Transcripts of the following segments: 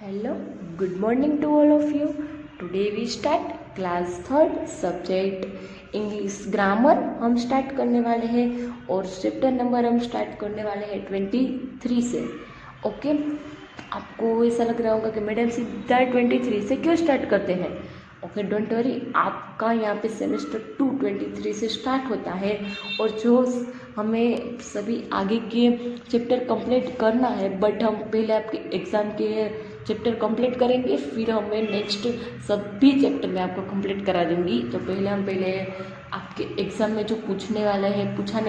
Hello, good morning to all of you. Today we start class third subject English grammar हम start करने वाले हैं और chapter number हम स्टार्ट करने वाले हैं 23 से। ओके, आपको ऐसा लग रहा होगा कि मैडम सीधा 23 से क्यों स्टार्ट करते हैं। ओके, डोंट वरी, आपका यहाँ पे सेमेस्टर 2 23 से स्टार्ट होता है और जो हमें सभी आगे के चैप्टर कंप्लीट करना है, बट हम पहले आपके एग्ज़ाम के चैप्टर कंप्लीट करेंगे, फिर हमें नेक्स्ट सभी चैप्टर में आपको कंप्लीट करा दूंगी। तो पहले आपके एग्ज़ाम में जो पूछाने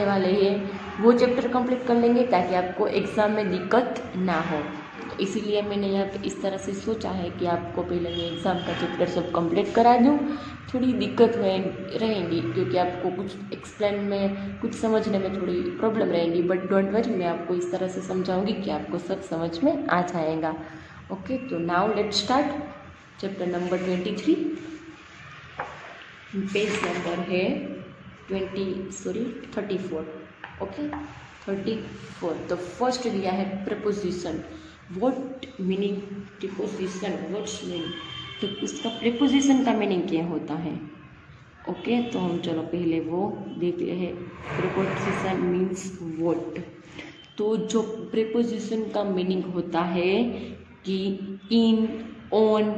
वाले हैं वो चैप्टर कंप्लीट कर लेंगे ताकि आपको एग्ज़ाम में दिक्कत ना हो। तो इसीलिए मैंने यहाँ पे इस तरह से सोचा है कि आपको पहले मैं एग्ज़ाम का चैप्टर सब कंप्लीट करा दूँ। थोड़ी दिक्कत रहेंगी क्योंकि आपको कुछ एक्सप्लेन में, कुछ समझने में थोड़ी प्रॉब्लम रहेंगी, बट डोंट वरी, मैं आपको इस तरह से समझाऊंगी कि आपको सब समझ में आ जाएगा। ओके, तो now let's start chapter number 23। Page number है 34। ओके, 34। तो फर्स्ट दिया है preposition. What meaning preposition, what's meaning, तो उसका प्रीपोजिशन का मीनिंग क्या होता है। ओके, तो हम चलो पहले वो देख ले हैं। Preposition means what. तो जो प्रीपोजिशन का मीनिंग होता है कि in, on,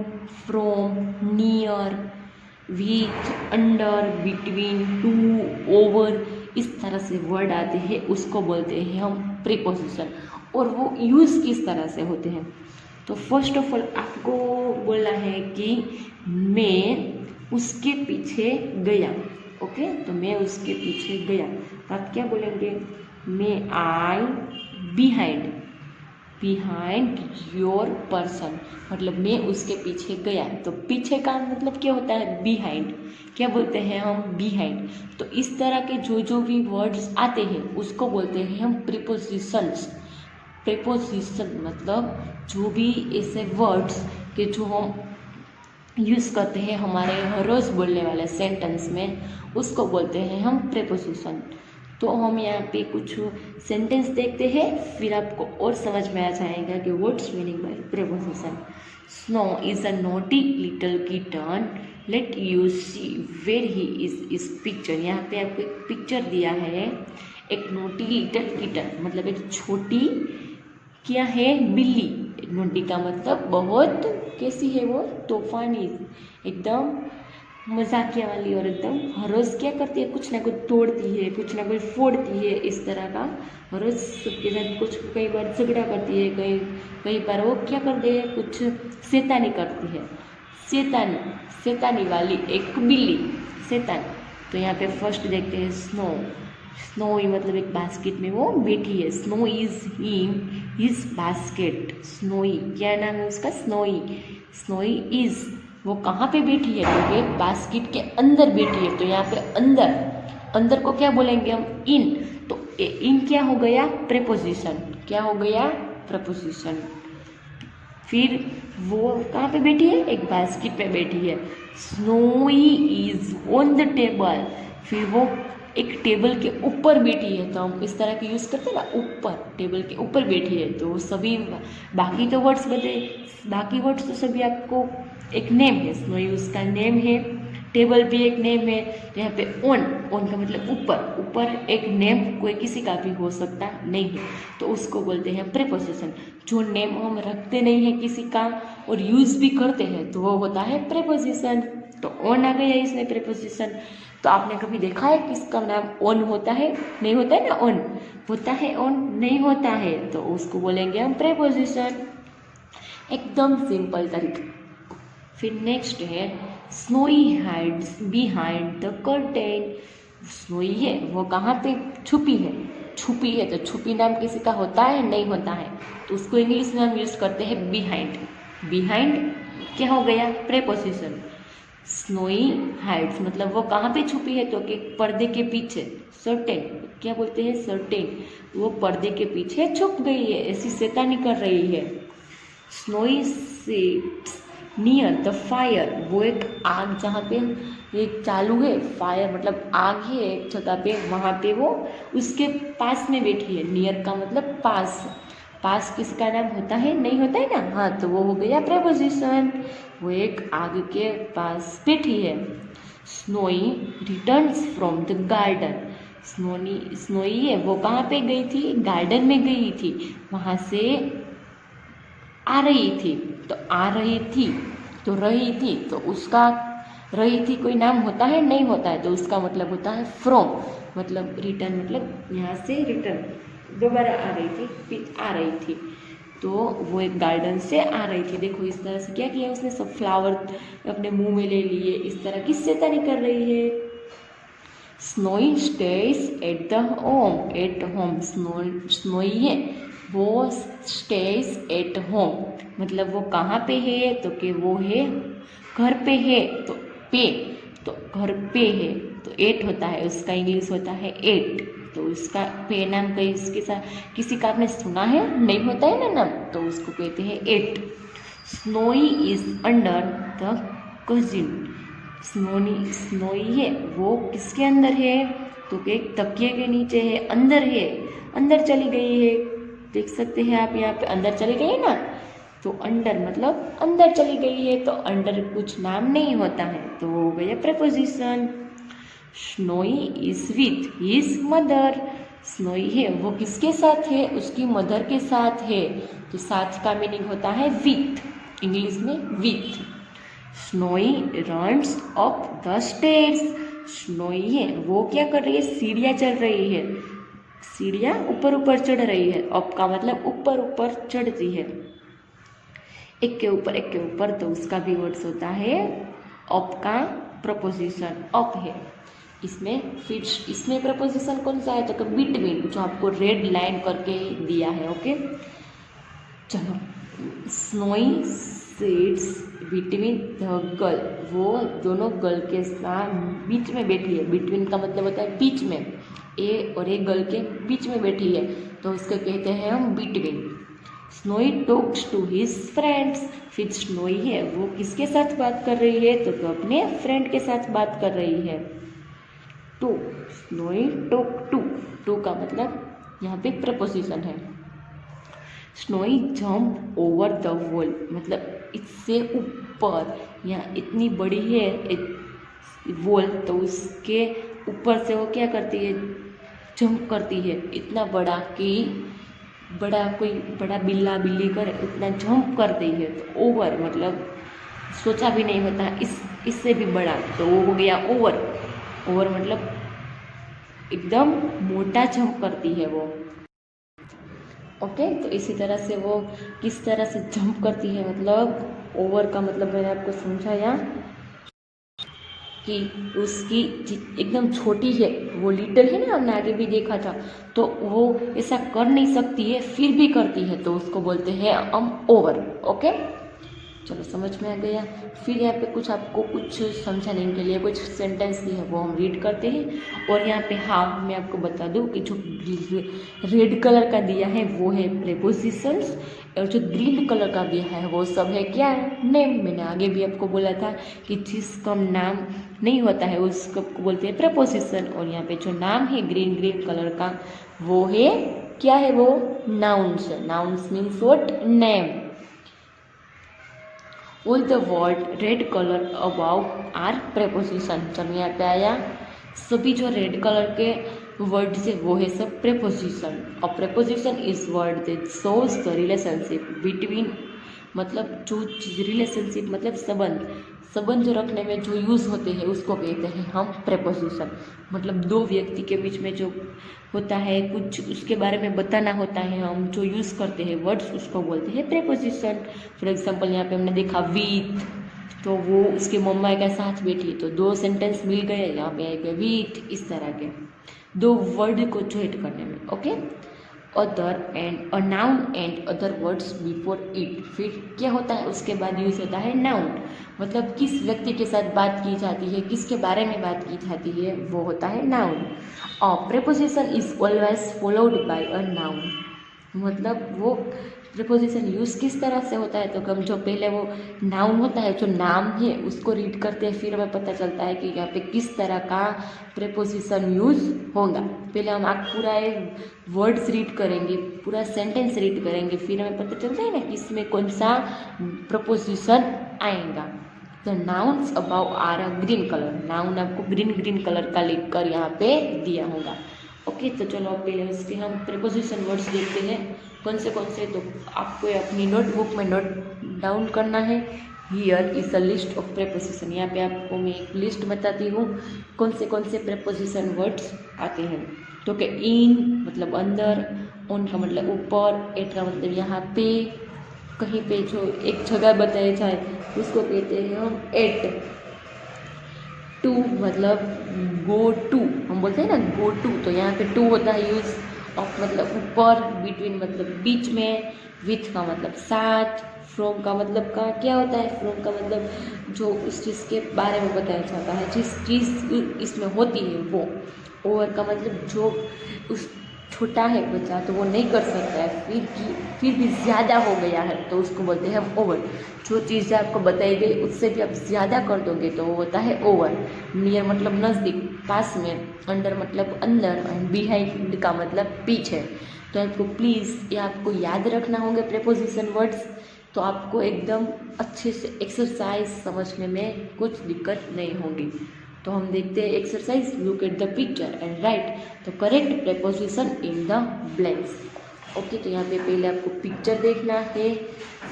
from, near, with, under, between, to, over, इस तरह से वर्ड आते हैं, उसको बोलते हैं हम प्रीपोजिशन। और वो यूज़ किस तरह से होते हैं, तो फर्स्ट ऑफ ऑल आपको बोलना है कि मैं उसके पीछे गया। ओके, तो मैं उसके पीछे गया, तो आप क्या बोलेंगे, मैं आई बिहाइंड योर पर्सन, मतलब मैं उसके पीछे गया। तो पीछे का मतलब क्या होता है, बिहाइंड, क्या बोलते हैं हम, बिहाइंड। तो इस तरह के जो भी वर्ड्स आते हैं उसको बोलते हैं हम प्रीपोजिशंस। प्रीपोजिशन मतलब जो भी ऐसे वर्ड्स के जो हम यूज़ करते हैं हमारे हर रोज़ बोलने वाले सेंटेंस में, उसको बोलते हैं हम प्रीपोजिशन। तो हम यहाँ पे कुछ सेंटेंस देखते हैं, फिर आपको और समझ में आ जाएगा कि what's meaning by preposition. Snow is a naughty little kitten, let you see where he is picture. यहाँ पे आपको एक पिक्चर दिया है, एक नोटी लिटिल किटन मतलब एक छोटी क्या है, बिल्ली। नोटी का मतलब बहुत कैसी है वो, तूफानी, एकदम मजाकिया वाली, और एकदम हर रोज़ क्या करती है, कुछ ना कुछ तोड़ती है, कुछ ना कुछ फोड़ती है, इस तरह का हर रोज़ सबके साथ कुछ, कई बार झगड़ा करती है, कई बार वो क्या करती है, कुछ शैतानी करती है, शैतानी वाली एक बिल्ली, शैतान। तो यहाँ पे फर्स्ट देखते हैं स्नो। स्नोई मतलब एक बास्केट में वो बैठी है, snow is in his basket. Snowy क्या नाम है उसका, स्नोई इज, वो कहाँ पे बैठी है, तो एक बास्केट के अंदर बैठी है। तो यहाँ पे अंदर को क्या बोलेंगे हम, इन। तो इन क्या हो गया, प्रीपोजिशन, क्या हो गया, प्रीपोजिशन। फिर वो कहाँ पे बैठी है, एक बास्केट पे बैठी है। Snowy is on the table, फिर वो एक टेबल के ऊपर बैठी है। तो हम इस तरह के यूज़ करते हैं ना, ऊपर, टेबल के ऊपर बैठी है। तो सभी बाकी तो वर्ड्स बाकी वर्ड्स तो सभी आपको एक नेम है, स्नोई उसका नेम है, टेबल भी एक नेम है। तो यहाँ पे ऑन का मतलब ऊपर एक नेम कोई किसी का भी हो सकता नहीं है, तो उसको बोलते हैं प्रीपोजिशन। जो नेम हम रखते नहीं है किसी का और यूज़ भी करते हैं तो वो होता है प्रीपोजिशन। तो ऑन आ गया इसमें प्रीपोजिशन। तो आपने कभी देखा है किसका नाम ऑन होता है, नहीं होता है ना, ऑन होता है, ऑन नहीं होता है, तो उसको बोलेंगे हम प्रीपोजिशन। एकदम सिंपल तरीका। फिर नेक्स्ट है Snowy hides behind the curtain. Snowy है वो कहाँ पे छुपी है, तो छुपी नाम किसी का होता है, नहीं होता है, तो उसको इंग्लिश में हम यूज़ करते हैं बिहाइंड क्या हो गया, प्रीपोजिशन। स्नोई हाइड्स मतलब वो कहाँ पे छुपी है, तो कि पर्दे के पीछे, सर्टेन, क्या बोलते हैं, सर्टेन, वो पर्दे के पीछे छुप गई है, ऐसी शैतानी कर रही है। स्नोई से नियर द फायर, वो एक आग जहाँ पे एक चालू है, फायर मतलब आग है एक जगह पे, वहाँ पे वो उसके पास में बैठी है। नियर का मतलब पास, पास किसका नाम होता है, नहीं होता है ना, हाँ, तो वो हो गया प्रेपोजिशन। वो एक आग के पास बैठी है। Snowy returns from the garden. Snowy है, वो कहाँ पे गई थी, गार्डन में गई थी, वहाँ से आ रही थी। तो आ रही थी, तो रही थी, तो उसका रही थी कोई नाम होता है, नहीं होता है, तो उसका मतलब होता है फ्रॉम, मतलब रिटर्न, मतलब यहाँ से रिटर्न, दोबारा आ रही थी, फिर आ रही थी। तो वो एक गार्डन से आ रही थी। देखो इस तरह से क्या किया उसने, सब फ्लावर अपने मुंह में ले लिए, इस तरह किससे तारीफ कर रही है। Snowy stage at the home, at home, snowy है वो स्टेज एट होम, मतलब वो कहाँ पे है, तो कि वो है घर पे है, तो पे, तो घर पे है, तो एट होता है, उसका इंग्लिश होता है एट, तो उसका पे नाम कहीं इसके साथ किसी का आपने सुना है, नहीं होता है ना नाम, तो उसको कहते हैं at. Snowy is under the cousin. Snowy है वो किसके अंदर है, तो एक तकिए के नीचे है, अंदर है, अंदर चली गई है। देख सकते हैं आप यहाँ पे अंदर चली गई है ना, तो अंडर मतलब अंदर चली गई है, तो अंडर कुछ नाम नहीं होता है, तो वो हो गया preposition. Snowy is with his mother. Snowy है वो किसके साथ है, उसकी मदर के साथ है, तो साथ का मीनिंग होता है विथ, इंग्लिश में with. Snowy runs up the stairs. Snowy है वो क्या कर रही है, सीढ़ियाँ चढ़ रही है, सीढ़ियाँ ऊपर ऊपर चढ़ रही है, अप का मतलब ऊपर ऊपर चढ़ती है, एक के ऊपर एक के ऊपर, तो उसका भी वर्ड्स होता है अप का प्रपोजिशन अप है। इसमें फिर इसमें प्रपोजिशन कौन सा है, तो बिटवीन, जो आपको रेड लाइन करके दिया है, ओके। चलो, snowy sits between the girl, वो दोनों गर्ल के साथ बीच में बैठी है, बिटवीन का मतलब होता है बीच में, ए और ए गर्ल के बीच में बैठी है, तो उसको कहते हैं हम between. Snowy talks to his friends. फिर स्नोई है वो किसके साथ बात कर रही है, तो अपने फ्रेंड के साथ बात कर रही है। To, Snowy talk to, to का मतलब यहाँ पे प्रपोजिशन है। Snowy jump over the wall, मतलब इससे ऊपर, यहाँ इतनी बड़ी है वॉल, तो उसके ऊपर से वो क्या करती है, जंप करती है, इतना बड़ा कि बड़ा कोई बड़ा बिल्ला बिल्ली करे उतना जंप करती है, तो ओवर मतलब सोचा भी नहीं होता इससे भी बड़ा, तो वो हो गया ओवर। ओवर मतलब एकदम मोटा जंप करती है वो, ओके। तो इसी तरह से वो किस तरह से जंप करती है, मतलब ओवर का मतलब मैंने आपको समझाया कि उसकी एकदम छोटी है, वो लिटिल है ना, हमने आगे भी देखा था, तो वो ऐसा कर नहीं सकती है फिर भी करती है, तो उसको बोलते हैं हम ओवर, ओके। चलो समझ में आ गया। फिर यहाँ पे कुछ आपको कुछ समझाने के लिए कुछ सेंटेंस दिए हैं वो हम रीड करते हैं। और यहाँ पे हाँ मैं आपको बता दूँ कि जो रेड कलर का दिया है वो है प्रेपोजिशंस, और जो ग्रीन कलर का दिया है वो सब है क्या, नेम। मैंने आगे भी आपको बोला था कि जिसका नाम नहीं होता है उसको बोलते हैं प्रेपोजिशन, और यहाँ पे जो नाम है ग्रीन ग्रीन कलर का वो है क्या है, वो nouns. Nouns means what, name. All the word red color above are preposition। चलो यहाँ पे आया, सभी जो रेड कलर के वर्ड्स है वो है सब प्रेपोजिशन। और preposition is word that shows the relationship between, मतलब जो रिलेशनशिप मतलब संबंध जो रखने में जो यूज़ होते हैं उसको कहते हैं हम प्रेपोजिशन। मतलब दो व्यक्ति के बीच में जो होता है कुछ उसके बारे में बताना होता है, हम जो यूज़ करते हैं वर्ड्स उसको बोलते हैं प्रेपोजिशन। फॉर एग्जांपल यहाँ पे हमने देखा विथ, तो वो उसके मम्मा के साथ बैठी, तो दो सेंटेंस मिल गए, यहाँ पे आएगा विथ, इस तरह के दो वर्ड को ज्वाइन करने में, okay. Other and a noun and other words before it, फिर क्या होता है उसके बाद यूज होता है नाउन, मतलब किस व्यक्ति के साथ बात की जाती है, किसके बारे में बात की जाती है, वो होता है नाउन। और preposition is always followed by a noun, मतलब वो प्रेपोजिशन यूज़ किस तरह से होता है, तो हम जो पहले वो नाउन होता है जो नाम है उसको रीड करते हैं, फिर हमें पता चलता है कि यहाँ पे किस तरह का प्रेपोजिशन यूज़ होगा। पहले हम आप पूरा वर्ड्स रीड करेंगे, पूरा सेंटेंस रीड करेंगे, फिर हमें पता चलता है ना कि इसमें कौन सा प्रपोजिशन आएगा। The nouns above are a green colour, noun आपको ग्रीन कलर का लिखकर यहाँ पे दिया होगा। ओके, तो चलो पहले उसके हम प्रीपोजिशन वर्ड्स देखते हैं कौन से, तो आपको अपनी नोटबुक में नोट डाउन करना है। Here is a list of preposition, यहाँ पे आपको मैं एक लिस्ट बताती हूँ कौन से प्रीपोजिशन वर्ड्स आते हैं। तो कि इन मतलब अंदर, ऑन का मतलब ऊपर, एट का मतलब यहाँ पे, कहीं पे जो एक जगह बताई जाए उसको कहते हैं हम एट। टू मतलब गो टू, हम बोलते हैं ना गो टू, तो यहाँ पे टू होता है यूज ऑफ मतलब ऊपर, बिटवीन मतलब बीच में, विथ का मतलब साथ, फ्रॉम का मतलब का क्या होता है, फ्रॉम का मतलब जो उस चीज़ के बारे में बताया जाता है, जिस चीज़ इसमें होती है वो। ओवर का मतलब जो उस छोटा है बच्चा तो वो नहीं कर सकता है, फिर भी ज़्यादा हो गया है तो उसको बोलते हैं हम ओवर। जो चीज़ आपको बताई गई उससे भी आप ज़्यादा कर दोगे तो वो होता है ओवर। नियर मतलब नज़दीक, पास में, अंडर मतलब अंदर, एंड बिहाइंड का मतलब पीछे। तो आपको प्लीज़ ये आपको याद रखना होंगे प्रीपोजिशन वर्ड्स, तो आपको एकदम अच्छे से एक्सरसाइज समझने में कुछ दिक्कत नहीं होगी। तो हम देखते हैं exercise, look at the picture and right the correct preposition in the blanks. Okay, तो यहाँ पे पहले आपको पिक्चर देखना है,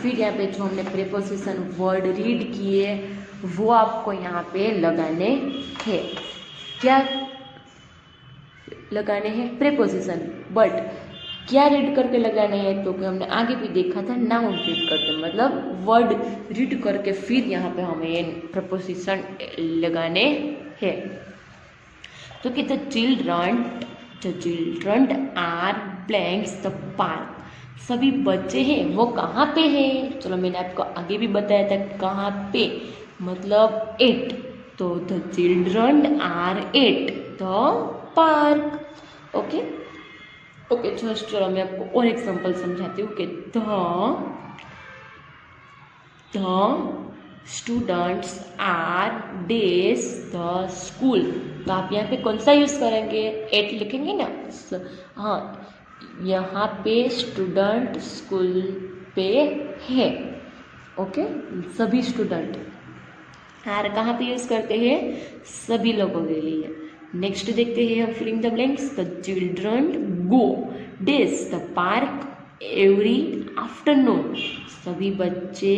फिर यहाँ पे जो हमने प्रीपोजिशन वर्ड रीड किए वो आपको यहाँ पे लगाने हैं। क्या लगाने हैं? प्रीपोजिशन। बट क्या रीड करके लगाने हैं? तो कि हमने आगे भी देखा था, नाउन रीड करके, मतलब वर्ड रीड करके फिर यहाँ पे हमें प्रीपोजिशन लगाने हैं। तो कि the children are blanks the park, सभी बच्चे हैं वो कहाँ पे हैं? चलो मैंने आपको आगे भी बताया था कहाँ पे, मतलब एट। तो the children are at the park. Okay okay, चलो मैं आपको और एग्जांपल समझाती हूँ कि the students are days the school. तो आप यहाँ पे कौन सा यूज़ करेंगे? एट लिखेंगे ना। हाँ, यहाँ पे स्टूडेंट स्कूल पे है। ओके, सभी स्टूडेंट। आर कहाँ पे यूज़ करते हैं? सभी लोगों के लिए। नेक्स्ट देखते हैं हम filling the blanks. The children go days the park every afternoon, सभी बच्चे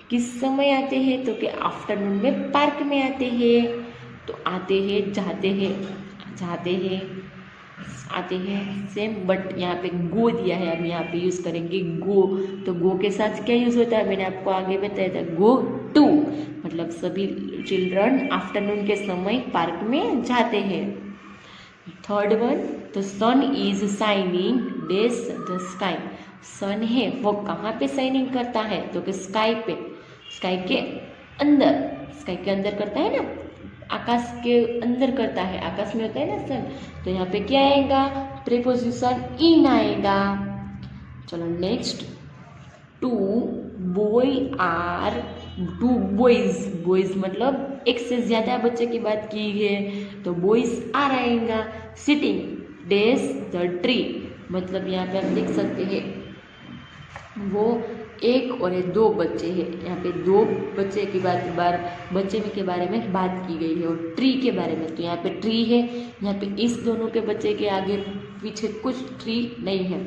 किस समय आते हैं? तो कि आफ्टरनून में पार्क में आते हैं। तो आते हैं, जाते हैं, आते हैं सेम, बट यहाँ पे गो दिया है, हम यहाँ पे यूज़ करेंगे गो। तो गो के साथ क्या यूज़ होता है? मैंने आपको आगे बताया था, गो टू, मतलब सभी चिल्ड्रन आफ्टरनून के समय पार्क में जाते हैं। Third one, the sun is shining days the sky, sun है वो कहाँ पे शाइनिंग करता है? तो कि स्काई पे, स्काई के अंदर करता है ना, आकाश के अंदर करता है, आकाश में होता है ना सन। तो यहाँ पे क्या आएगा? प्रीपोजिशन इन आएगा। चलो नेक्स्ट, टू बॉयज मतलब एक से ज़्यादा बच्चे की बात की है तो बॉयज आर आएगा। सिटिंग डेज द ट्री, मतलब यहाँ पे आप देख सकते हैं वो एक और दो बच्चे हैं, यहाँ पे दो बच्चे की बच्चे के बारे में बात की गई है और ट्री के बारे में। तो यहाँ पे ट्री है, यहाँ पे इस दोनों के बच्चे के आगे पीछे कुछ ट्री नहीं है,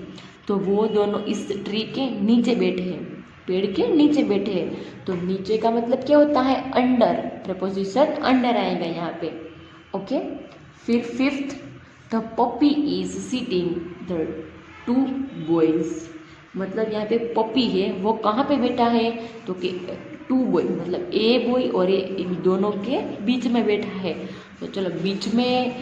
तो वो दोनों इस ट्री के नीचे बैठे हैं, पेड़ के नीचे बैठे हैं। तो नीचे का मतलब क्या होता है? अंडर, प्रपोजिशन अंडर आएगा यहाँ पे। ओके, फिर fifth, the puppy is seating the two boys, मतलब यहाँ पे पपी है वो कहाँ पे बैठा है? तो कि टू बॉय मतलब ए बॉय और ए दोनों के बीच में बैठा है। तो चलो बीच में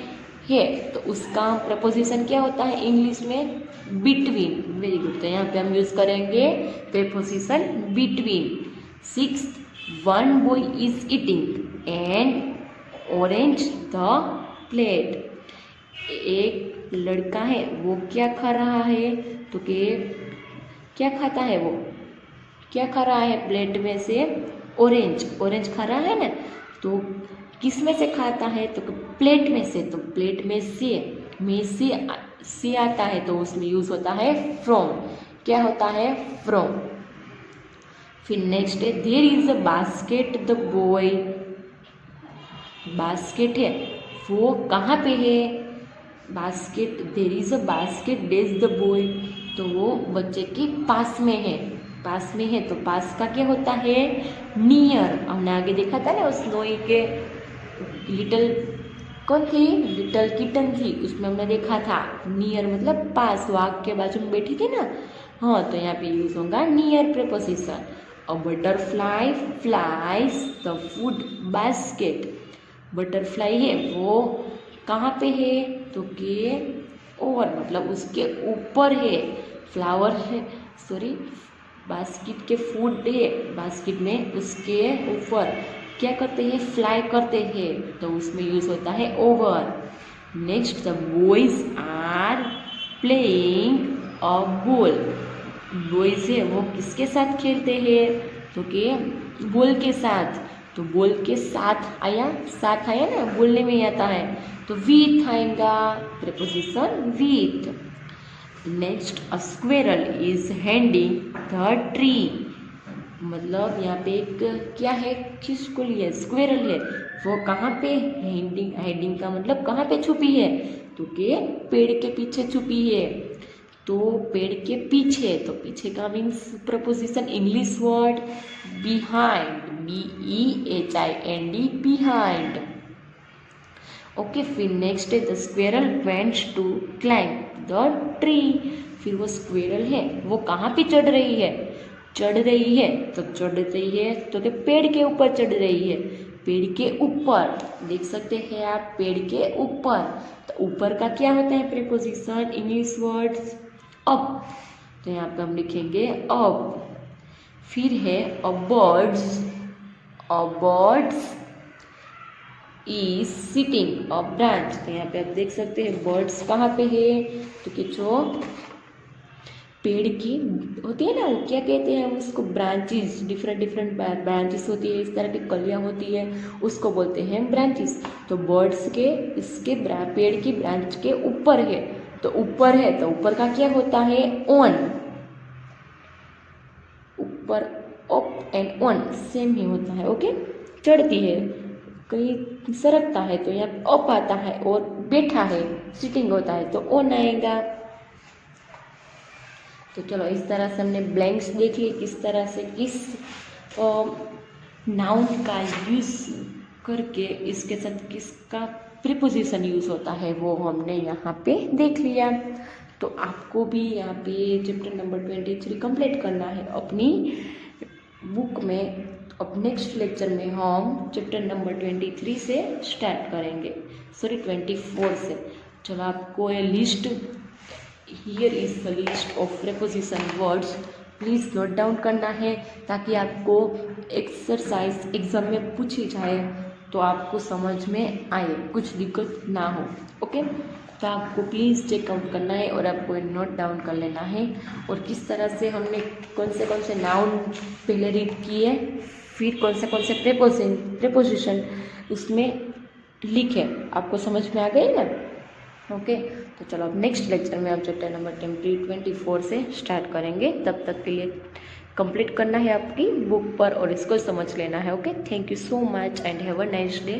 है तो उसका प्रपोजिशन क्या होता है इंग्लिश में? बिटवीन। वेरी गुड, तो यहाँ पे हम यूज़ करेंगे preposition between. Sixth, one boy is eating and orange the plate, एक लड़का है वो क्या खा रहा है? तो कि क्या खाता है वो? क्या खा रहा है प्लेट में से? ऑरेंज खा रहा है ना। तो किस में से खाता है? तो प्लेट में से, तो प्लेट में से में से आता है तो उसमें यूज होता है फ्रॉम। क्या होता है? फ्रॉम। फिर नेक्स्ट है there is a basket the boy. Basket है वो कहाँ पे है? Basket, there is a basket days the boy, तो वो बच्चे के पास में है। पास में है तो पास का क्या होता है? नियर। हमने आगे देखा था ना उस नोई के लिटिल, कौन थी? लिटिल किटन थी, उसमें हमने देखा था नियर मतलब पास, वो आग के बाजू में बैठी थी ना। हाँ, तो यहाँ पे यूज होगा near preposition. A butterfly flies the food basket. Butterfly है वो कहाँ पे है? तो के ओवर मतलब उसके ऊपर है। फ्लावर है, सॉरी, बास्केट के फूड है, बास्केट में उसके ऊपर क्या करते हैं? फ्लाई करते हैं, तो उसमें यूज होता है over. Next the boys are playing a ball. Boys है वो किसके साथ खेलते हैं? तो के बॉल के साथ। तो बॉल के साथ आया, साथ आया ना, बोलने में ही आता है, तो विथ आएगा, preposition with. Next a squirrel is handing the tree. मतलब यहाँ पे एक क्या है? किसको लिए? स्क्वेरल है, वो कहाँ पे? हैंडिंग। हैंडिंग का मतलब कहाँ पे छुपी है? तो के पेड़ के पीछे छुपी है। तो पेड़ के पीछे, तो पीछे का means preposition English word behind, BEHIND, behind. Okay, फिर नेक्स्ट है the squirrel wants to climb the tree. फिर वो स्क्वेरल है वो कहाँ पे चढ़ रही है? चढ़ रही है, तो चढ़ रही है तो क्या पेड़ के ऊपर चढ़ रही है? पेड़ के ऊपर, देख सकते हैं आप, पेड़ के ऊपर। तो ऊपर का क्या होता है प्रीपोजिशन? इंग्लिश वर्ड्स अप, तो यहाँ पे हम लिखेंगे अप। फिर है a bird's is sitting a branch. तो यहाँ पे आप देख सकते हैं बर्ड्स कहाँ पे है? तो कि जो पेड़ की होती है ना, वो क्या कहते हैं उसको? ब्रांचेस, डिफरेंट ब्रांचेस होती है, इस तरह की कलियाँ होती है, उसको बोलते हैं ब्रांचेस। तो बर्ड्स के इसके पेड़ की ब्रांच के ऊपर है, तो ऊपर है तो ऊपर का क्या होता है? ऑन। ऊपर अप एंड ऑन सेम ही होता है। ओके, चढ़ती है, कहीं सरकता है तो यहाँ अप आता है, और बैठा है सिटिंग होता है तो ऑन आएगा। तो चलो इस तरह से हमने ब्लैंक्स देख लिए, किस तरह से किस नाउन का यूज करके इसके साथ किसका प्रीपोजिशन यूज होता है वो हमने यहाँ पे देख लिया। तो आपको भी यहाँ पे चैप्टर नंबर 23 कंप्लीट करना है अपनी बुक में। अब नेक्स्ट लेक्चर में हम चैप्टर नंबर 23 से स्टार्ट करेंगे, सॉरी 24 से। चलो आपको ये list, here is the list of preposition words, please note down करना है, ताकि आपको एक्सरसाइज एग्जाम में पूछी जाए तो आपको समझ में आए, कुछ दिक्कत ना हो। ओके, तो आपको प्लीज़ चेकआउट करना है और आपको नोट डाउन कर लेना है, और किस तरह से हमने कौन से नाउन पहले रीड किए, फिर कौन से प्रीपोजिशन उसमें लिखे, आपको समझ में आ गई ना। ओके, तो चलो अब नेक्स्ट लेक्चर में हम चैप्टर नंबर 24 से स्टार्ट करेंगे। तब तक के लिए कंप्लीट करना है आपकी बुक पर और इसको समझ लेना है। Okay, thank you so much and have a nice day.